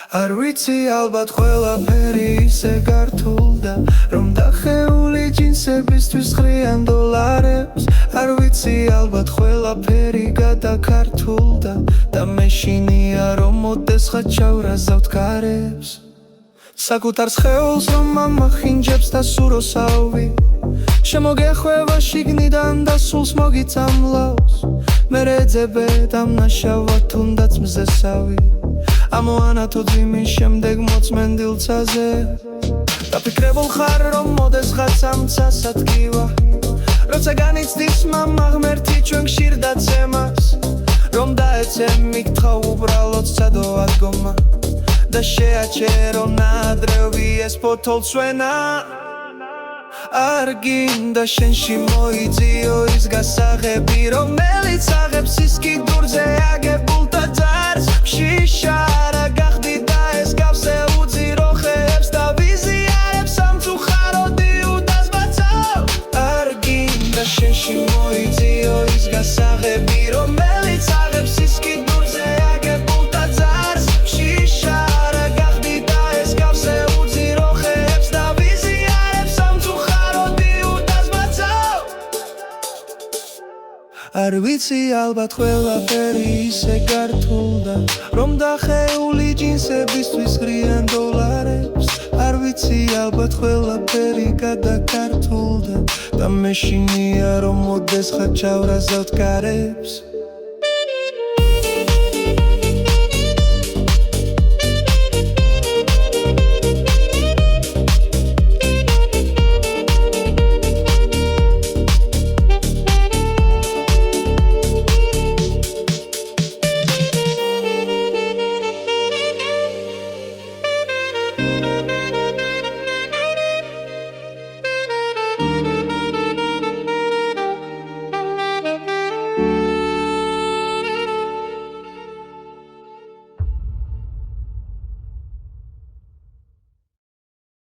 არ ვიცი ალბათ ყველაფერი ისე გართულდა რომ დახეული ჯინსებისთვის ხრიან დოლარებს არ ვიცი ალბათ ყველაფერი გადაქართულდა და მეშინია რომ მოდეს ხაჩავრაზავთ კარებს საკუთარ სხეულს რომ ამახინჯებს და სუროსავი შემოგეხვევა შიგნიდან და სულს მოგიწამლავს მე რეძებე დამნაშავა თუნდაც მზესავი ამოანათო ძიმის შემდეგ მოწმენ დილცაზე დაფიქრებულ ხარ რომ მოდეს ხაცამცასად კივა როცა განიცდის მამა ღმერთი ჩვენ ხშირ დაცემას რომ დაეცე მიგთხა უბრალოდ სცადო ადგომა და შეაჩერო ნადრევი ეს ფოთოლცვენა არ გინდა შენში მოიძიო ის გასაღები რომელიც აღებს ის კიდურზე აგებულ ტაძარს შიშა რა გახდი და ეს გავსე უძირო ხეებს და ვიზიარებს სამწუხარო დიუდას ბაცავ არ გინდა შენში მოიძიო ის გასაღები რომელიც აღებს ის კიდურზე აგებულ ტაძარს შიშა რა გახდი და ეს გავსე უძირო ხეებს და ვიზიარებს სამწუხარო დიუდას ბაცავ არ ვიცი ალბათ ყველაფერი ისე გართულდა რომ დახეული ჯინსებისთვის ხრიან დოლარებს არ ვიცი ალბათ ყველაფერი გადაქართულდა და მეშინია რომ მოდეს ხაჩავრაზავთ კარებს